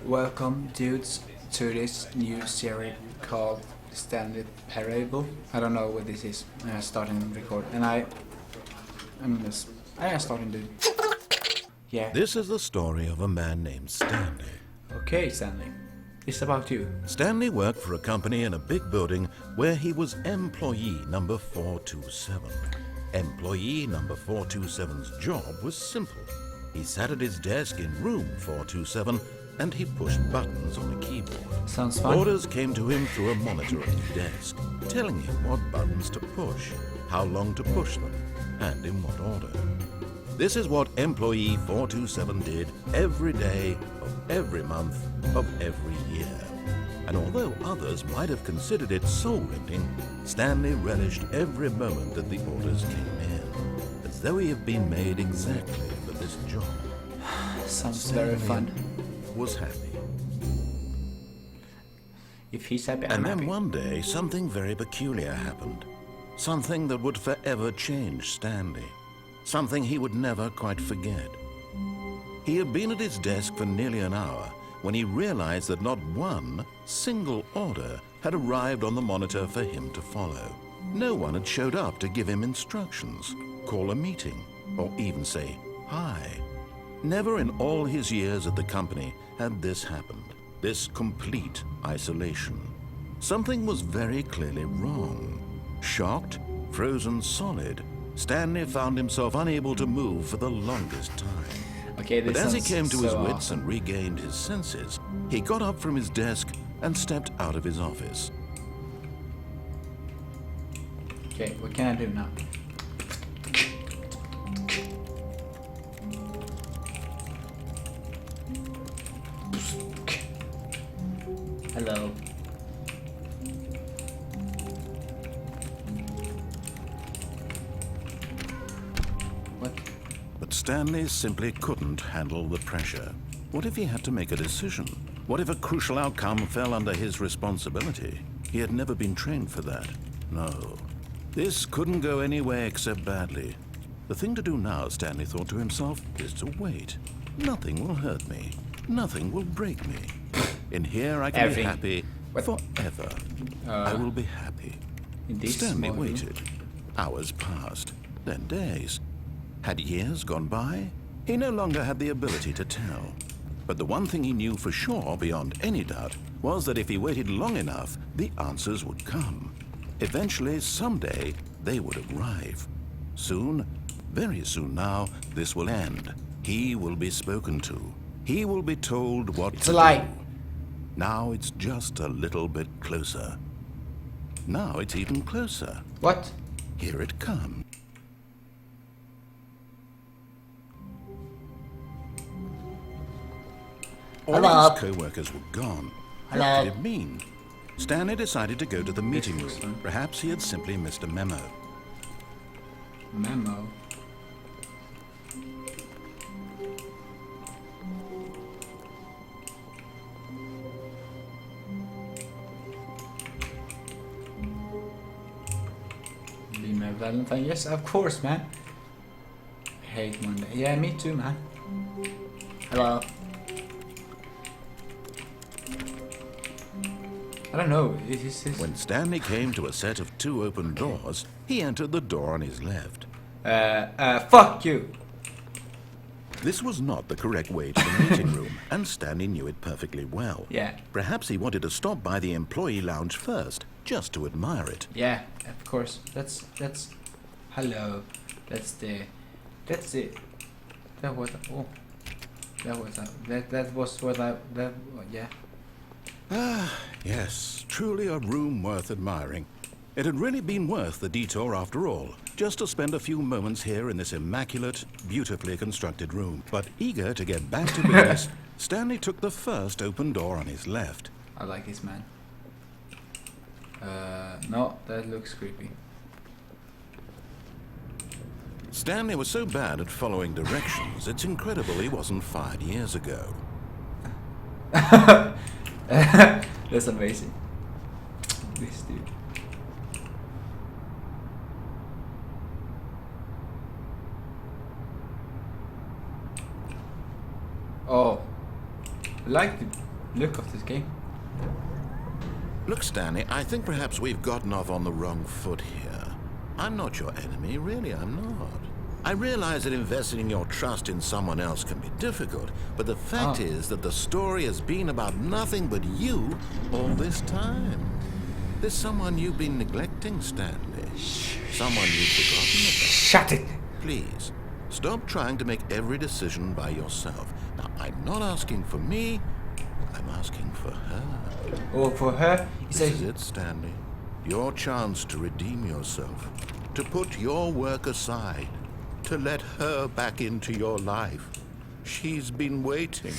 Welcome, dudes, to this new series called Stanley Parable. I don't know what this is. I'm starting to record, and I'm starting to. Yeah. This is the story of a man named Stanley. Okay, Stanley. It's about you. Stanley worked for a company in a big building where he was employee number 427. Employee number 427's job was simple. He sat at his desk in room 427 and he pushed buttons on a keyboard. Sounds fun. Orders came to him through a monitor on his desk, telling him what buttons to push, how long to push them, and in what order. This is what employee 427 did every day of every month of every year. And although others might have considered it soul-rending, Stanley relished every moment that the orders came in, as though he had been made exactly for this job. Sounds very fun. Was happy. If he's happy, I'm And then happy. one day, something very peculiar happened. Something that would forever change Stanley. Something he would never quite forget. He had been at his desk for nearly an hour when he realized that not one single order had arrived on the monitor for him to follow. No one had showed up to give him instructions, call a meeting, or even say hi. Never in all his years at the company had this happened, this complete isolation. Something was very clearly wrong. Shocked, frozen solid, Stanley found himself unable to move for the longest time. Okay, this But as he sounds came to his so wits awesome. and regained his senses, he got up from his desk and stepped out of his office. Okay, what can I do now? Hello. What? But Stanley simply couldn't handle the pressure. What if he had to make a decision? What if a crucial outcome fell under his responsibility? He had never been trained for that. No. This couldn't go any way except badly. The thing to do now, Stanley thought to himself, is to wait. Nothing will hurt me. Nothing will break me. In here I can be happy forever. I will be happy. In this Stanley small room? waited. Hours passed, then days. Had years gone by? He no longer had the ability to tell. But the one thing he knew for sure, beyond any doubt, was that if he waited long enough, the answers would come. Eventually, someday, they would arrive. Soon, very soon now, this will end. He will be spoken to. He will be told what It's to a lie. do. Now it's just a little bit closer. Now it's even closer. What? Here it comes. All Hello. of his co-workers were gone. Hello. What could it mean? Stanley decided to go to the meeting room. This one. Perhaps he had simply missed a memo. Memo. Be my Valentine. Yes, of course, man. I hate Monday. Yeah, me too, man. Hello. I don't know. Is this? When Stanley came to a set of two open doors, he entered the door on his left. Fuck you. This was not the correct way to the meeting room, and Stanley knew it perfectly well. Yeah. Perhaps he wanted to stop by the employee lounge first, just to admire it. Yeah, of course. That's. Hello. That's the. That was. Oh. That was what I. That. Yeah. Ah, yes, truly a room worth admiring. It had really been worth the detour after all, just to spend a few moments here in this immaculate, beautifully constructed room. But eager to get back to business, Stanley took the first open door on his left. I like this man. No, that looks creepy. Stanley was so bad at following directions, it's incredible he wasn't fired years ago. That's amazing. This dude. Oh, I like the look of this game. Look, Stanley, I think perhaps we've gotten off on the wrong foot here. I'm not your enemy, really, I'm not. I realize that investing your trust in someone else can be difficult, but the fact is that the story has been about nothing but you all this time. There's someone you've been neglecting, Stanley. Someone you've forgotten about. Shut it! Please, stop trying to make every decision by yourself. Now, I'm not asking for me, I'm asking for her. Oh, for her? This is it, Stanley. Your chance to redeem yourself, to put your work aside, to let her back into your life. She's been waiting.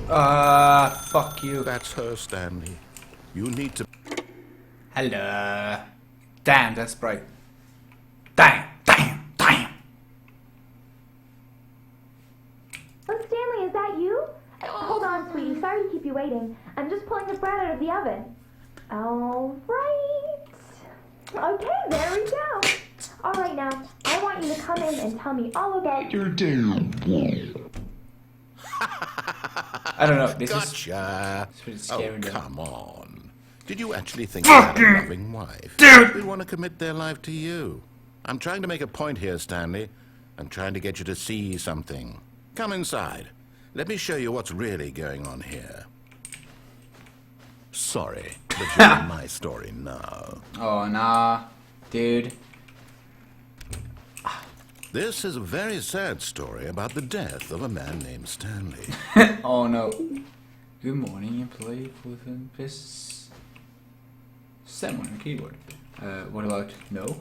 Fuck you. That's her, Stanley. You need to... Hello. Damn, that's bright. Damn. Oh, Stanley, is that you? Hold on, sweetie. Sorry to keep you waiting. I'm just pulling the bread out of the oven. All right. Okay, there we go. All right, now, I want you to come in and tell me all about your day. I don't know. This Gotcha. is pretty scary. Oh, come on. Did you actually think you had a loving wife? Dude! We want to commit their life to you. I'm trying to make a point here, Stanley. I'm trying to get you to see something. Come inside. Let me show you what's really going on here. Sorry, but you're in my story now. Oh, nah. Dude. This is a very sad story about the death of a man named Stanley. Oh, no. Good morning, employee for this. Someone on the keyboard. What about no?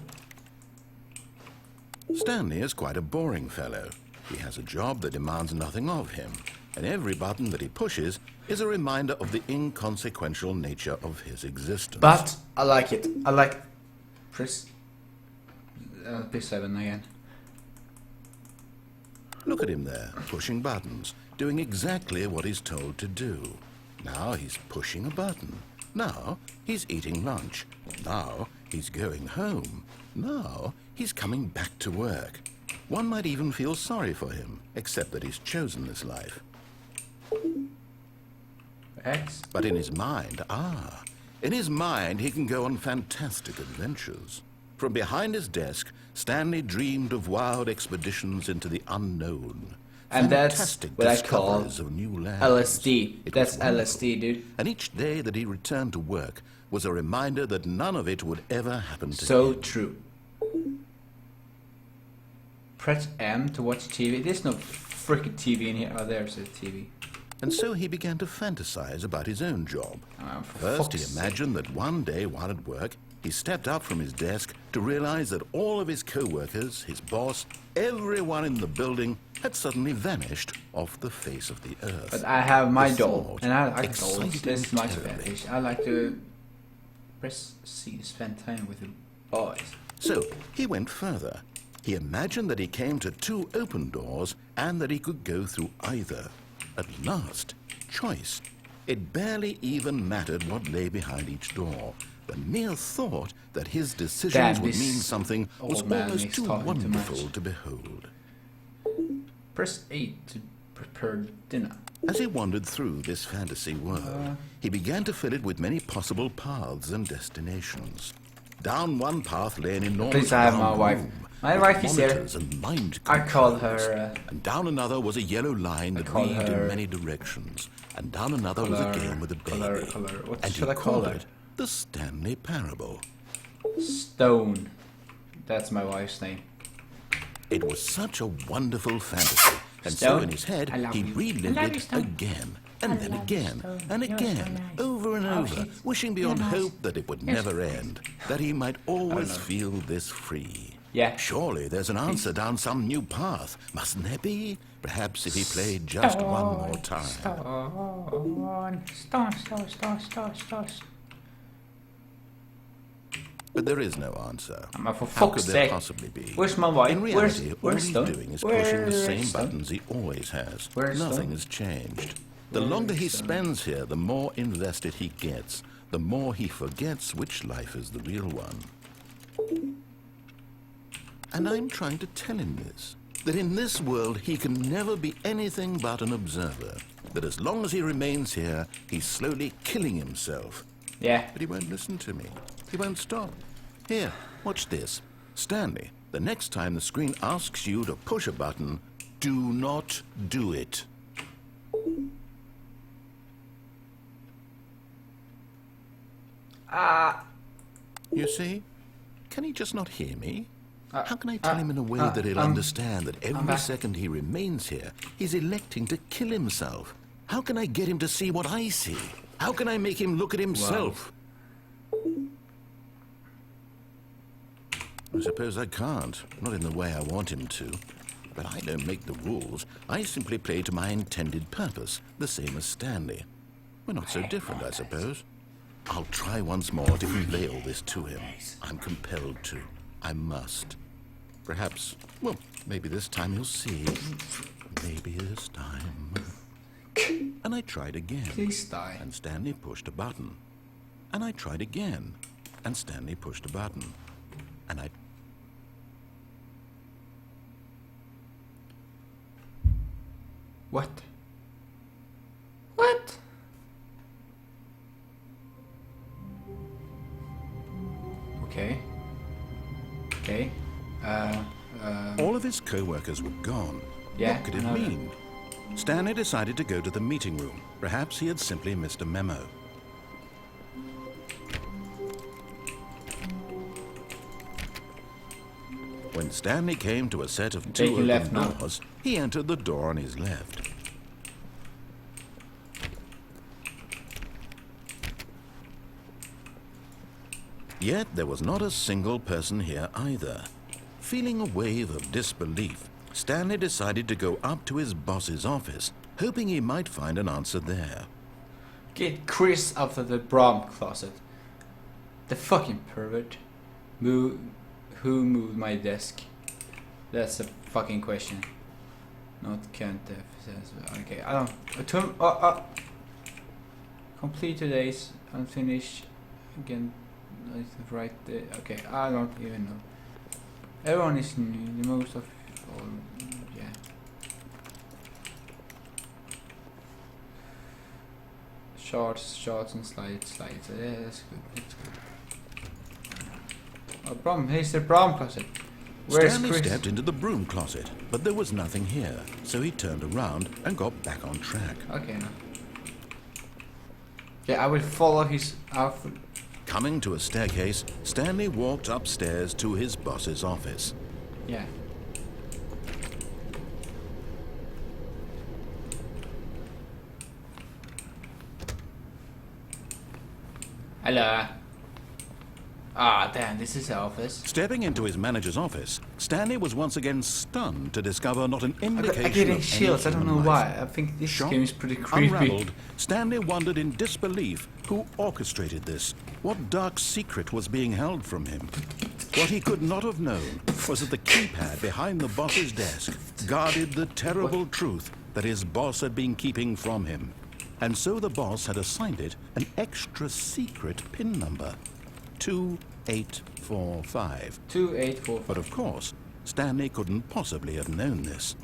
Stanley is quite a boring fellow. He has a job that demands nothing of him, and every button that he pushes is a reminder of the inconsequential nature of his existence. But I like it. I like. Press. Press 7 again. Look at him there, pushing buttons, doing exactly what he's told to do. Now he's pushing a button. Now he's eating lunch. Now he's going home. Now he's coming back to work. One might even feel sorry for him, except that he's chosen this life. X. But in his mind, he can go on fantastic adventures. From behind his desk, Stanley dreamed of wild expeditions into the unknown. And that's Fantastic what I call discoveries of new lands. LSD. It That's was wonderful. LSD, dude. And each day that he returned to work was a reminder that none of it would ever happen to So him. true. Press M to watch TV. There's no freaking TV in here. Oh, there's a TV. And so he began to fantasize about his own job. For First, he fuck's imagined that one day while at work, he stepped up from his desk to realize that all of his co-workers, his boss, everyone in the building had suddenly vanished off the face of the earth. But I have my The doll, thought and I like excited dolls. This is my him terribly. fetish. I like to press C to spend time with the boys. So he went further. He imagined that he came to two open doors and that he could go through either. At last, choice. It barely even mattered what lay behind each door. The mere thought that his decisions Damn, would this mean something was old man almost is too talking too wonderful much. to behold. Press 8 to prepare dinner. As he wandered through this fantasy world, he began to fill it with many possible paths and destinations. Down one path lay an enormous Please, I have my brown wife. room My with wife is here. monitors and mind I call controls. her. And down another was a yellow line that call weaved her- in many directions. And down another was a game with a baby. What And should he I call called her? it the Stanley Parable. Stone. That's my wife's name. It was such a wonderful fantasy. And so Stone, in his head, I love he you. relived I love it you, Stone. again. And I then love you, again, Stone. and You're again, so nice. over and Oh, over, shit. wishing beyond You're nice. hope that it would You're never so nice. end, that he might always know. feel this free. Yeah. Surely there's an answer down some new path, mustn't there be? Perhaps if he played just one more time. Stone. But there is no answer. For How could fuck's there sake. possibly be? Where's my wife? In reality, all Where's he's Stone? doing is pushing the Where's same Stone? buttons he always has. Where's Nothing Stone? has changed. The Where's longer he Stone? spends here, the more invested he gets, the more he forgets which life is the real one. And I'm trying to tell him this, that in this world he can never be anything but an observer. that as long as he remains here, he's slowly killing himself. Yeah. But he won't listen to me. He won't stop. Here, watch this. Stanley, the next time the screen asks you to push a button, do not do it. You see? Can he just not hear me? How can I tell him in a way that he'll understand that every second he remains here, he's electing to kill himself? How can I get him to see what I see? How can I make him look at himself? I suppose I can't. Not in the way I want him to. But I don't make the rules. I simply play to my intended purpose, the same as Stanley. We're not so different, I suppose. I'll try once more to convey all this to him. I'm compelled to. I must. Perhaps, well, maybe this time he'll see. Maybe this time. And I tried again. Please die. And Stanley pushed a button. And I tried again. And Stanley pushed a button. And I... What? What? Okay. Okay. All of his co-workers were gone. Yeah, What could it I know that. mean? Stanley decided to go to the meeting room. Perhaps he had simply missed a memo. When Stanley came to a set of Take two your left open now. doors, he entered the door on his left. Yet there was not a single person here either. Feeling a wave of disbelief, Stanley decided to go up to his boss's office, hoping he might find an answer there. Get Chris out of the prom closet. The fucking pervert. Who moved my desk? That's a fucking question. Not can't okay, I don't. Complete today's unfinished. Again, right there. Okay, I don't even know. Everyone is new. The most of all, yeah. Shots and slides. Yeah, that's good. That's good. Oh, prom. Here's the prom closet. Where's Stanley Chris? stepped into the broom closet, but there was nothing here, so he turned around and got back on track. Okay. No. Yeah, I will follow his outfit. Coming to a staircase, Stanley walked upstairs to his boss's office. Yeah. Hello. Ah, damn, this is the office. Stepping into his manager's office, Stanley was once again stunned to discover not an indication I get of chills, I any don't know human why. life. I think this Shocked, game is pretty creepy. Unraveled, Stanley wondered in disbelief who orchestrated this. What dark secret was being held from him? What he could not have known was that the keypad behind the boss's desk guarded the terrible truth that his boss had been keeping from him. And so the boss had assigned it an extra secret PIN number. 2845. 2845. But of course, Stanley couldn't possibly have known this.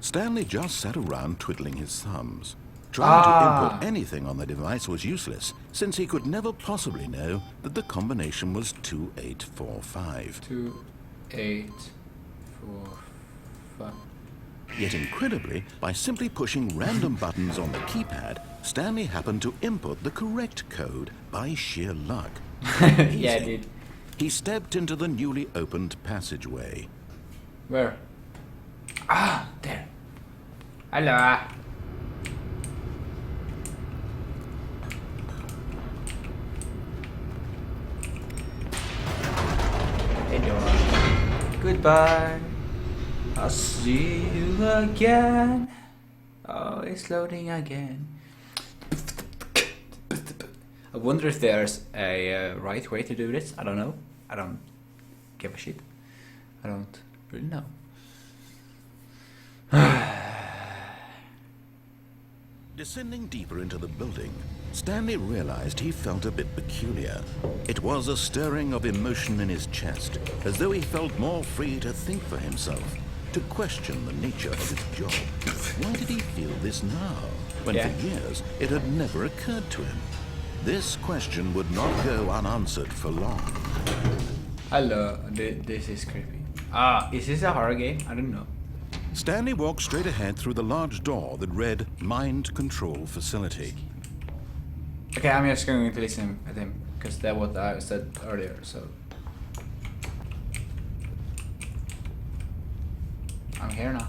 Stanley just sat around twiddling his thumbs. Trying to input anything on the device was useless, since he could never possibly know that the combination was 2845. 2845. Yet incredibly, by simply pushing random buttons on the keypad, Stanley happened to input the correct code by sheer luck. Yeah, dude. He stepped into the newly opened passageway. Where? Ah, there. Hello. Hello. Goodbye. I'll see you again. Oh, it's loading again. I wonder if there's a right way to do this. I don't know. I don't give a shit. I don't really know. Descending deeper into the building, Stanley realized he felt a bit peculiar. It was a stirring of emotion in his chest, as though he felt more free to think for himself. to question the nature of his job. Why did he feel this now, when for years it had never occurred to him? This question would not go unanswered for long. Hello, this is creepy. Is this a horror game? I don't know. Stanley walked straight ahead through the large door that read Mind Control Facility. Okay, I'm just going to listen at him, because that's what I said earlier, so... I'm here now.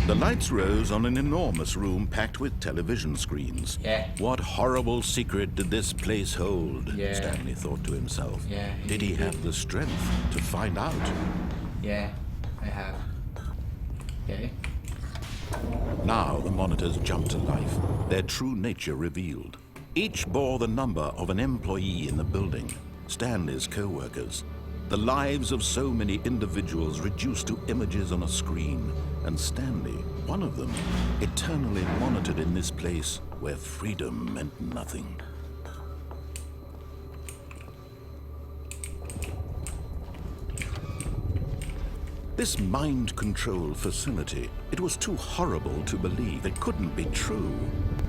The lights rose on an enormous room packed with television screens. Yeah. What horrible secret did this place hold? Yeah. Stanley thought to himself. Yeah. Did he have the strength to find out? Yeah, I have. Okay. Now the monitors jumped to life, their true nature revealed. Each bore the number of an employee in the building, Stanley's co-workers. The lives of so many individuals reduced to images on a screen, and Stanley, one of them, eternally monitored in this place where freedom meant nothing. This mind control facility, it was too horrible to believe. It couldn't be true.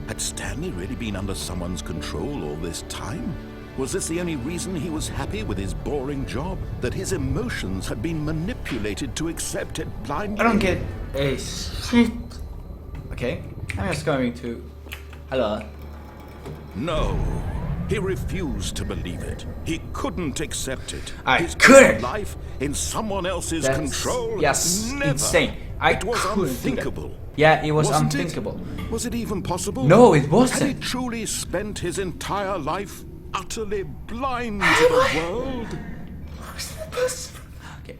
Had Stanley really been under someone's control all this time? Was this the only reason he was happy with his boring job? That his emotions had been manipulated to accept it blindly? I don't get a shit. Okay, I'm just going to... Hello. No. He refused to believe it. He couldn't accept it. His couldn't. life in someone else's control? Yes, Never. insane. It was unthinkable. Yeah, it was Wasn't unthinkable. Was it even possible? No, it wasn't. Had he truly spent his entire life utterly blind to the world? Okay.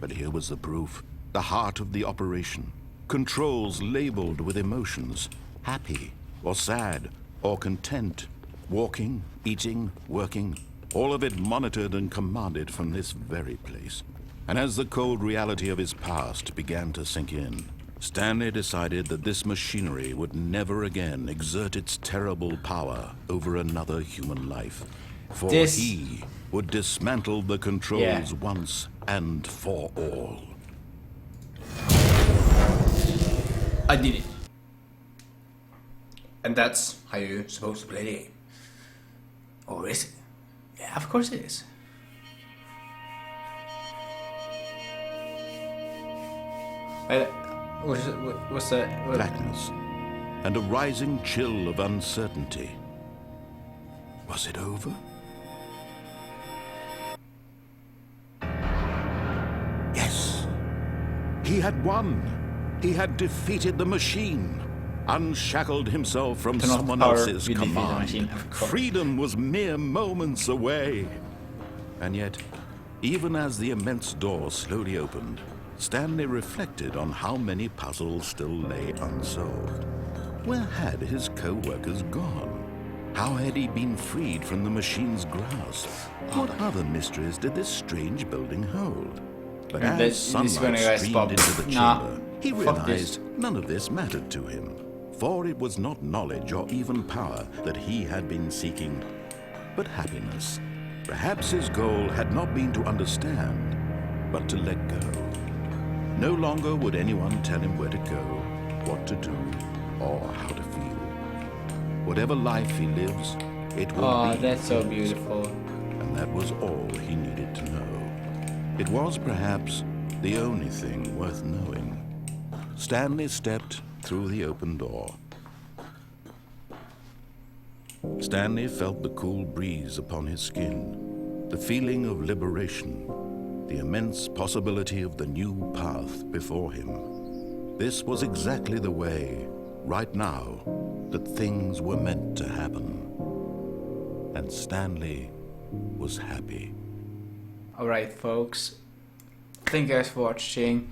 But here was the proof. The heart of the operation. Controls labeled with emotions. Happy or sad or content. Walking, eating, working. All of it monitored and commanded from this very place. And as the cold reality of his past began to sink in, Stanley decided that this machinery would never again exert its terrible power over another human life. For he would dismantle the controls once and for all. I did it. And that's how you're supposed to play the game. Or is it? Yeah, of course it is. What's that? Blackness and a rising chill of uncertainty. Was it over? Yes. He had won. He had defeated the machine. Unshackled himself from someone else's command. Freedom was mere moments away. And yet, even as the immense door slowly opened, Stanley reflected on how many puzzles still lay unsolved. Where had his co-workers gone? How had he been freed from the machine's grasp? What other mysteries did this strange building hold? But as sunlight streamed into the chamber, he realized none of this mattered to him. For it was not knowledge or even power that he had been seeking, but happiness. Perhaps his goal had not been to understand, but to let go. No longer would anyone tell him where to go, what to do, or how to feel. Whatever life he lives, it will be. That's so beautiful. And that was all he needed to know. It was perhaps the only thing worth knowing. Stanley stepped through the open door. Stanley felt the cool breeze upon his skin, the feeling of liberation, the immense possibility of the new path before him. This was exactly the way, right now, that things were meant to happen. And Stanley was happy. Alright, folks. Thank you guys for watching.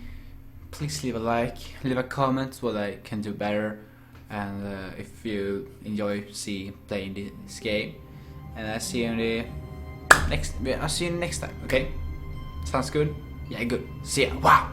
Please leave a like, leave a comment what I can do better, and if you enjoy playing this game. And I'll see you next time, okay? Sounds good? Yeah, good. See ya. Wow.